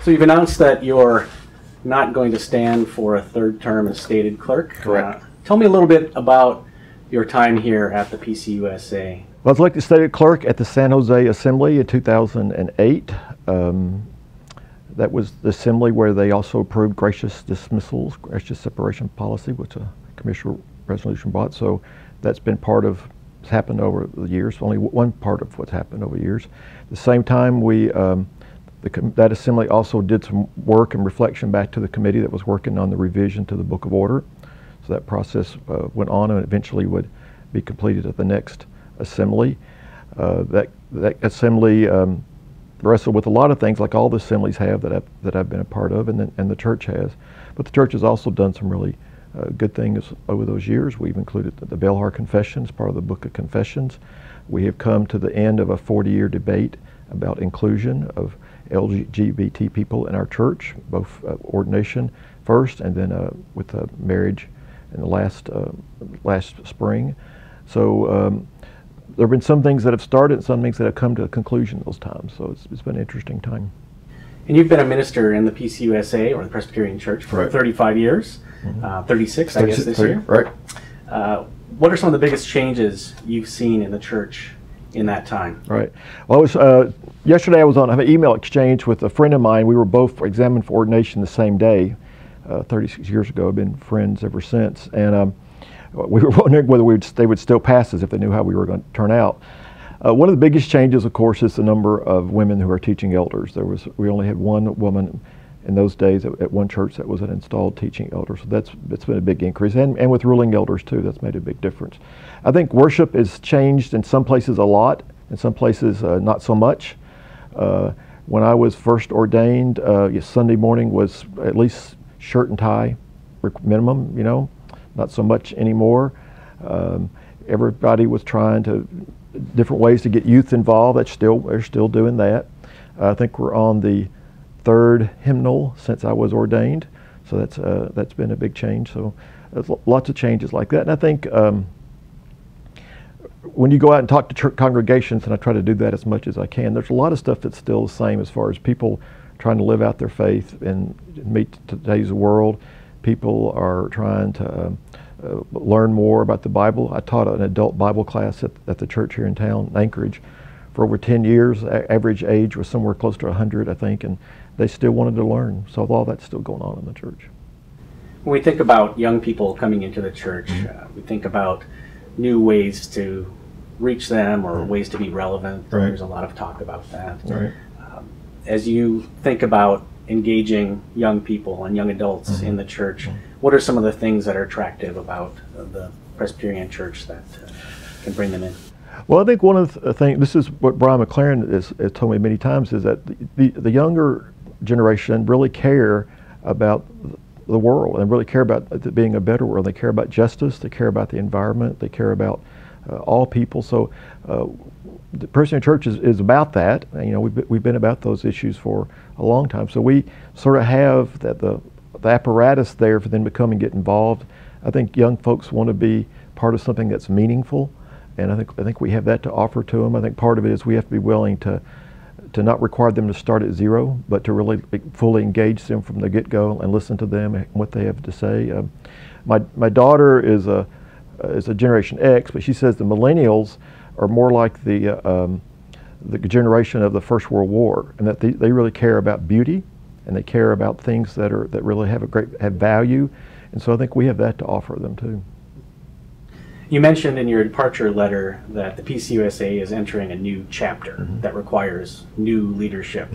So you've announced that you're not going to stand for a third term as stated clerk. Correct. Tell me a little bit about your time here at the PCUSA. Well, I was elected stated clerk at the San Jose Assembly in 2008. That was the assembly where they also approved gracious dismissals, gracious separation policy, which a commissioner resolution brought. So that's been part of what's happened over the years, only one part of what's happened over the years. At the same time, that assembly also did some work and reflection back to the committee that was working on the revision to the Book of Order. So that process went on and eventually would be completed at the next assembly. That assembly wrestled with a lot of things, like all the assemblies have that I've been a part of, and the church has. But the church has also done some really good things over those years. We've included the Belhar Confession as part of the Book of Confessions. We have come to the end of a 40-year debate about inclusion of LGBT people in our church, both ordination first and then with marriage in the last spring. So there have been some things that have started and some things that have come to a conclusion those times. So it's been an interesting time. And you've been a minister in the PCUSA, or the Presbyterian Church, for Right. 35 years, 36, I guess, this year. Right. What are some of the biggest changes you've seen in the church in that time? Right. Well, yesterday I was on an email exchange with a friend of mine. We were both examined for ordination the same day, 36 years ago. I've been friends ever since. And we were wondering whether they would still pass us if they knew how we were going to turn out. One of the biggest changes, of course, is the number of women who are teaching elders. We only had one woman in those days at one church that was an installed teaching elder. So that's been a big increase. And with ruling elders, too, that's made a big difference. I think worship has changed in some places a lot, in some places not so much. When I was first ordained, Sunday morning was at least shirt and tie minimum, not so much anymore. Everybody was trying to different ways to get youth involved. They're still doing that. I think we're on the third hymnal since I was ordained, so that's been a big change. So there's lots of changes like that. And I think when you go out and talk to church congregations, and I try to do that as much as I can, there's a lot of stuff that's still the same as far as people trying to live out their faith and meet today's world. People are trying to learn more about the Bible. I taught an adult Bible class at the church here in town, Anchorage, for over 10 years. Average age was somewhere close to 100, I think, and they still wanted to learn. So all that's still going on in the church. When we think about young people coming into the church, we think about new ways to reach them or ways to be relevant. Right. There's a lot of talk about that. Right. As you think about engaging young people and young adults in the church, what are some of the things that are attractive about the Presbyterian Church that can bring them in? Well, I think one of the things, this is what Brian McLaren has told me many times, is that the younger generation really care about the world and really care about it being a better world. They care about justice, they care about the environment, they care about all people. So the Presbyterian Church is about that. We've been about those issues for a long time. So we sort of have the apparatus there for them to come and get involved. I think young folks want to be part of something that's meaningful, and I think we have that to offer to them. I think part of it is we have to be willing to not require them to start at zero, but to really fully engage them from the get-go and listen to them and what they have to say. My daughter is a Generation X, but she says the millennials are more like the generation of the First World War, and that they really care about beauty, and they care about things that really have value, and so I think we have that to offer them too. You mentioned in your departure letter that the PCUSA is entering a new chapter that requires new leadership.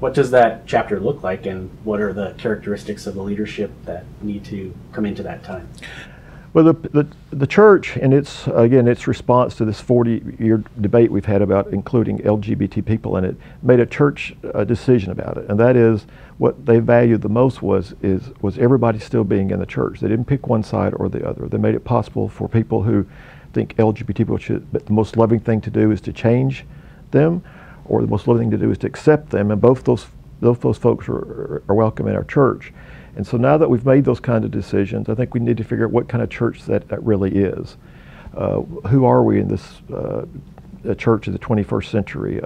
What does that chapter look like, and what are the characteristics of the leadership that need to come into that time? Well, the church, and its response to this 40-year debate we've had about including LGBT people in it, made a church decision about it, and that is what they valued the most was everybody still being in the church. They didn't pick one side or the other. They made it possible for people who think LGBT people but the most loving thing to do is to change them, or the most loving thing to do is to accept them, and both those folks are welcome in our church. And so now that we've made those kind of decisions, I think we need to figure out what kind of church that really is. Who are we in this church of the 21st century?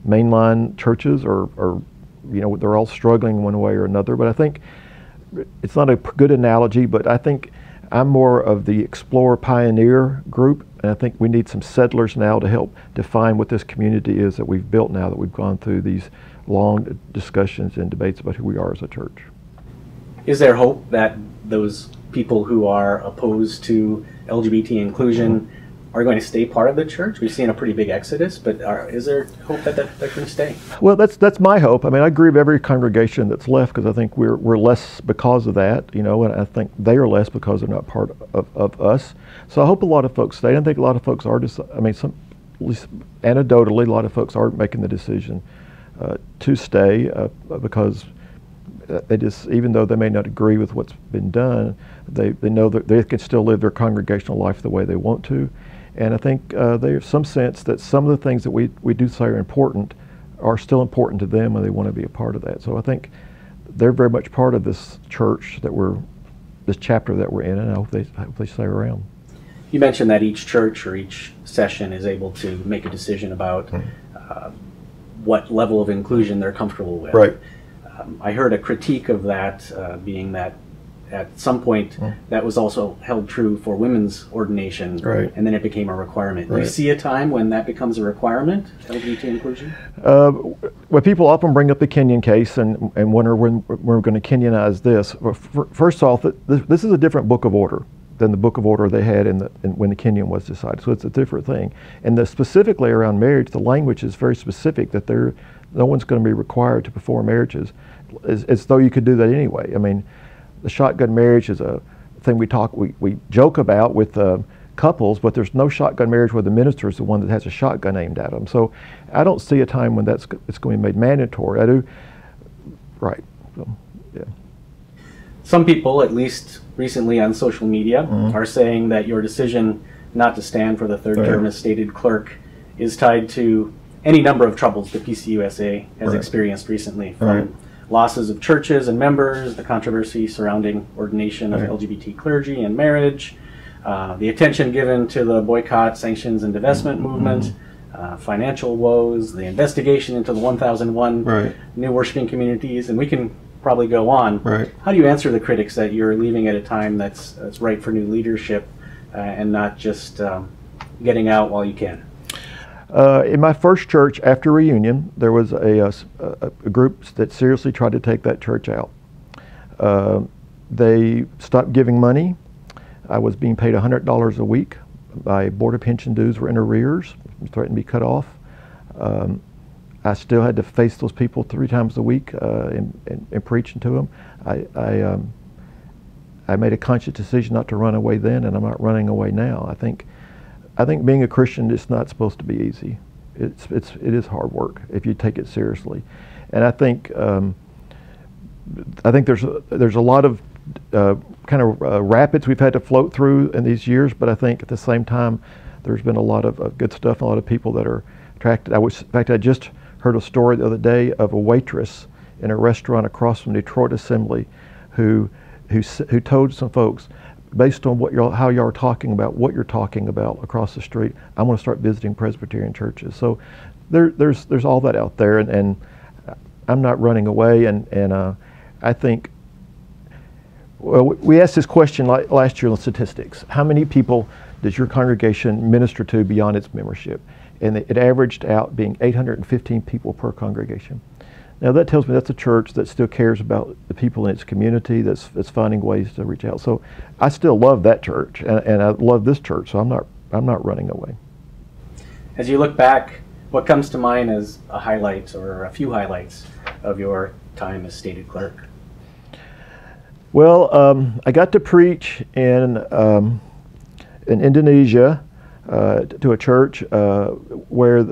Mainline churches are they're all struggling one way or another. But I think it's not a good analogy, but I think I'm more of the explorer pioneer group, and I think we need some settlers now to help define what this community is that we've built now that we've gone through these long discussions and debates about who we are as a church. Is there hope that those people who are opposed to LGBT inclusion are going to stay part of the church? We've seen a pretty big exodus, but is there hope that they're going to stay? Well, that's my hope. I mean, I grieve every congregation that's left because I think we're less because of that, and I think they are less because they're not part of us. So I hope a lot of folks stay. I think a lot of folks are at least anecdotally, a lot of folks are making the decision to stay because they just, even though they may not agree with what's been done, they know that they can still live their congregational life the way they want to. And I think there's some sense that some of the things that we do say are important are still important to them, and they want to be a part of that. So I think they're very much part of this church this chapter that we're in, and I hope they stay around. You mentioned that each church or each session is able to make a decision about what level of inclusion they're comfortable with. Right. I heard a critique of that being that at some point that was also held true for women's ordination, right, and then it became a requirement. Right. Do you see a time when that becomes a requirement, LGBT inclusion? Well, people often bring up the Kenyan case and wonder when we're going to Kenyanize this. First off, this is a different book of order than the book of order they had when the Kenyan was decided. So it's a different thing. And specifically around marriage, the language is very specific that no one's going to be required to perform marriages, as though you could do that anyway. I mean, the shotgun marriage is a thing we joke about with couples, but there's no shotgun marriage where the minister is the one that has a shotgun aimed at them. So I don't see a time when it's going to be made mandatory. I do, right? So, yeah. Some people, at least recently on social media, are saying that your decision not to stand for the third term as stated clerk is tied to any number of troubles the PCUSA has experienced recently, from losses of churches and members, the controversy surrounding ordination of LGBT clergy and marriage, the attention given to the boycott, sanctions, and divestment movement, financial woes, the investigation into the 1001 new worshiping communities, and we can probably go on. How do you answer the critics that you're leaving at a time that's right for new leadership and not just getting out while you can? In my first church after reunion, there was a group that seriously tried to take that church out. They stopped giving money. I was being paid $100 a week. My board of pension dues were in arrears, threatened to be cut off. I still had to face those people 3 times a week and preaching to them. I made a conscious decision not to run away then, and I'm not running away now. I think being a Christian is not supposed to be easy. It is hard work if you take it seriously, and I think there's a lot of kind of rapids we've had to float through in these years, but I think at the same time there's been a lot of good stuff and a lot of people that are attracted. In fact, I just heard a story the other day of a waitress in a restaurant across from Detroit Assembly who told some folks, based on how y'all are talking about what you're talking about across the street, I'm going to start visiting Presbyterian churches. So there's all that out there, and I'm not running away. And I think, well, we asked this question last year on statistics. How many people does your congregation minister to beyond its membership? And it averaged out being 815 people per congregation. Now that tells me that's a church that still cares about the people in its community, that's finding ways to reach out. So I still love that church, and I love this church, so I'm not running away. As you look back, what comes to mind as a highlight or a few highlights of your time as stated clerk? Well, I got to preach in Indonesia to a church where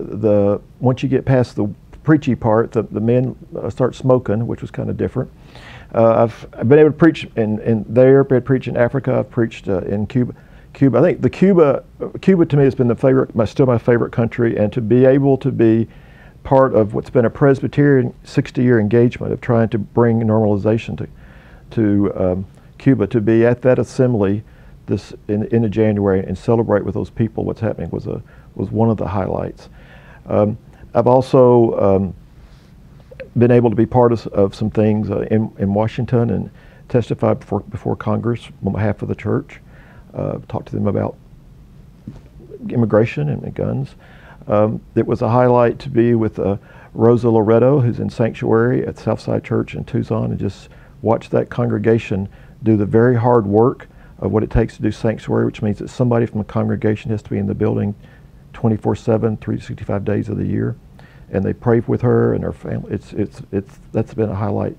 once you get past the preachy part, the men start smoking, which was kind of different. I've been able to preach in there, been preach in Africa. I've preached in Cuba. I think Cuba to me has been still my favorite country, and to be able to be part of what's been a Presbyterian 60-year engagement of trying to bring normalization to Cuba, to be at that assembly in the January and celebrate with those people what's happening was one of the highlights. I've also been able to be part of some things in Washington and testify before Congress on behalf of the church. Talk to them about immigration and guns. It was a highlight to be with Rosa Loretto, who's in sanctuary at Southside Church in Tucson, and just watch that congregation do the very hard work of what it takes to do sanctuary, which means that somebody from the congregation has to be in the building 24/7, 365 days of the year, and they pray with her and her family. That's been a highlight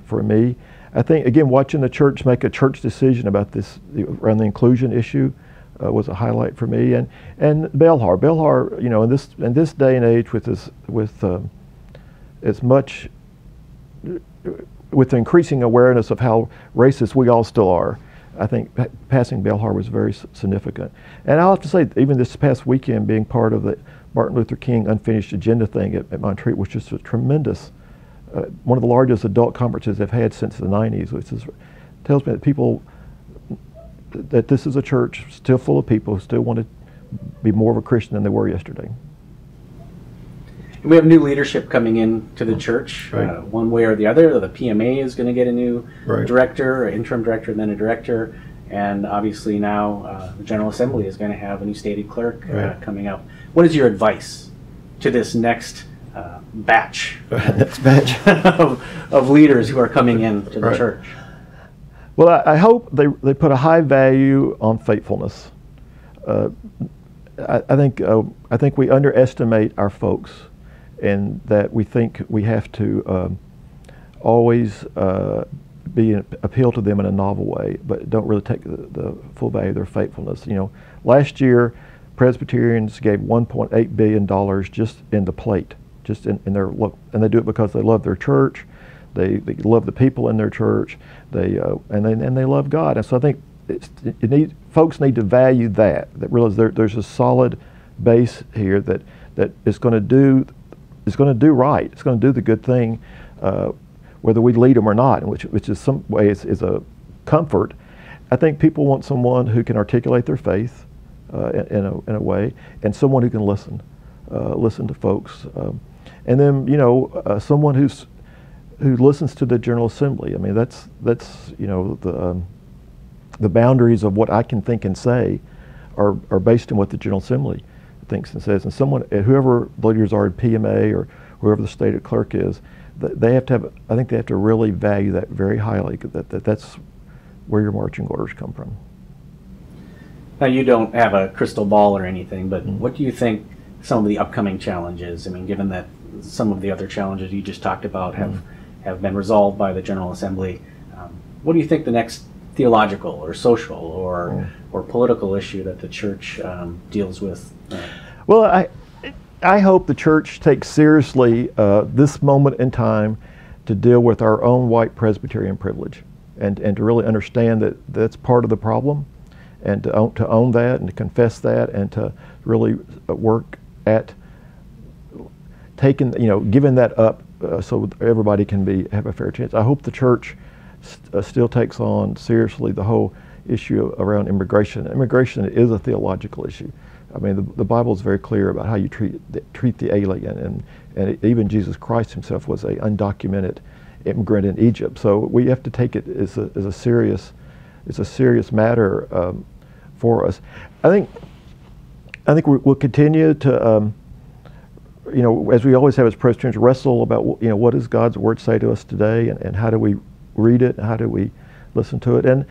for me. I think, again, watching the church make a church decision about this around the inclusion issue was a highlight for me. And Belhar, you know, in this day and age, with the increasing awareness of how racist we all still are, I think passing Belhar was very significant. And I'll have to say, even this past weekend, being part of the Martin Luther King Unfinished Agenda thing at Montreat was just a tremendous, one of the largest adult conferences they've had since the 90s, which tells me that this is a church still full of people who still want to be more of a Christian than they were yesterday. We have new leadership coming into the church, right. One way or the other. The PMA is going to get a new right. director, an interim director, and then a director. And obviously now the General Assembly is going to have a new stated clerk right. coming up. What is your advice to this next batch, of leaders who are coming into the right. church? Well, I hope they put a high value on faithfulness. I think we underestimate our folks, and that we think we have to always appeal to them in a novel way, but don't really take the full value of their faithfulness. You know, last year Presbyterians gave $1.8 billion just in the plate, just in their look, and they do it because they love their church, they love the people in their church, and they love God. And so I think folks need to value that realize there's a solid base here that is going to do right. It's going to do the good thing, whether we lead them or not, which is some way is a comfort. I think people want someone who can articulate their faith in a way, and someone who can listen to folks, and then someone who listens to the General Assembly. I mean, that's the boundaries of what I can think and say are based on what the General Assembly thinks and says. And whoever the leaders are in PMA or whoever the stated clerk is, they have to have. I think they have to really value that very highly. That's where your marching orders come from. Now, you don't have a crystal ball or anything, but what do you think some of the upcoming challenges? I mean, given that some of the other challenges you just talked about have been resolved by the General Assembly, what do you think the next theological or social or political issue that the church deals with? Well, I hope the church takes seriously this moment in time to deal with our own white Presbyterian privilege, and to really understand that that's part of the problem, and to own that and to confess that, and to really work at giving that up so everybody can have a fair chance. I hope the church still takes on seriously the whole issue around immigration. Immigration is a theological issue. I mean, the Bible is very clear about how you treat the alien, and even Jesus Christ himself was an undocumented immigrant in Egypt. So we have to take it as a serious matter for us. I think we'll continue to as we always have as Presbyterians, wrestle about what does God's Word say to us today, and how do we read it, and how do we listen to it. And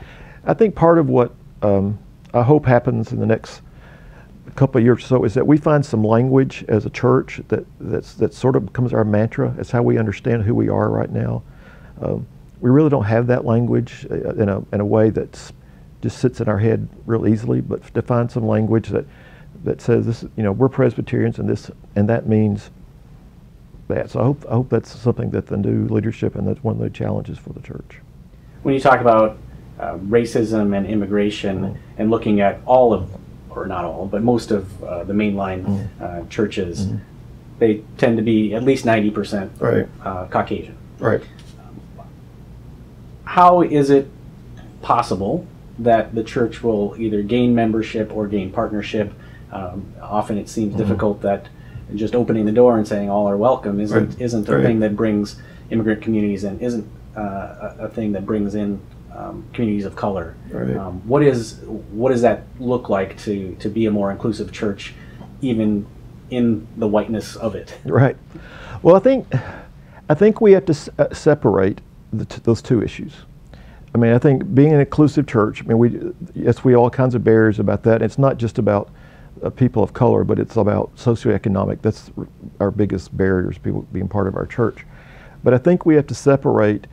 I think part of what I hope happens in the next couple of years or so is that we find some language as a church that sort of becomes our mantra. It's how we understand who we are right now. We really don't have that language in a way that just sits in our head real easily, but to find some language that says this, we're Presbyterians, and that means that. So I hope that's something that the new leadership, and that's one of the challenges for the church. When you talk about racism and immigration, and looking at all of, or not all, but most of the mainline churches, they tend to be at least 90% right. Caucasian. Right. How is it possible that the church will either gain membership or gain partnership? Often it seems difficult that just opening the door and saying all are welcome isn't a Right. thing that brings immigrant communities in, isn't a thing that brings in communities of color. Right. What does that look like to be a more inclusive church, even in the whiteness of it? Right. Well, I think we have to separate those two issues. I mean, I think being an inclusive church, I mean, we have all kinds of barriers about that. It's not just about people of color, but it's about socioeconomic. That's our biggest barriers, people being part of our church. But I think we have to separate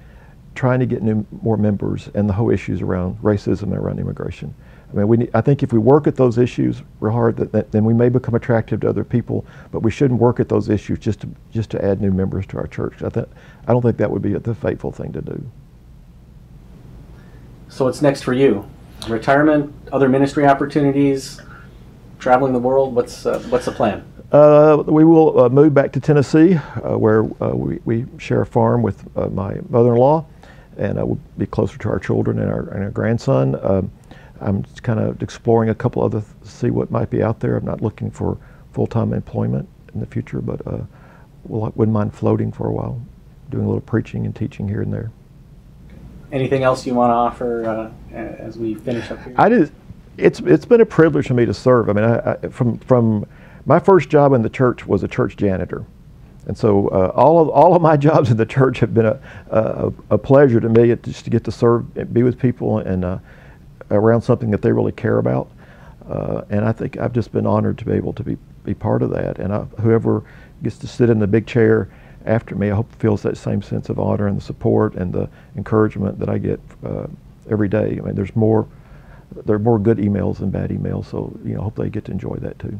trying to get more members and the whole issues around racism and around immigration. I mean, I think if we work at those issues real hard, then we may become attractive to other people, but we shouldn't work at those issues just to add new members to our church. I don't think that would be the faithful thing to do. So what's next for you? Retirement, other ministry opportunities, traveling the world? What's the plan? We will move back to Tennessee, where we share a farm with my mother-in-law, and we'll be closer to our children and our grandson. I'm kind of exploring a couple other see what might be out there. I'm not looking for full-time employment in the future, but wouldn't mind floating for a while, doing a little preaching and teaching here and there. Anything else you want to offer as we finish up here? It's been a privilege for me to serve. I mean, from my first job in the church was a church janitor, and so all of my jobs in the church have been a pleasure to me, just to get to serve, and be with people, and around something that they really care about. And I think I've just been honored to be able to be part of that. And whoever gets to sit in the big chair after me, I hope feels that same sense of honor and the support and the encouragement that I get every day. I mean, there are more good emails than bad emails, so I hope they get to enjoy that too.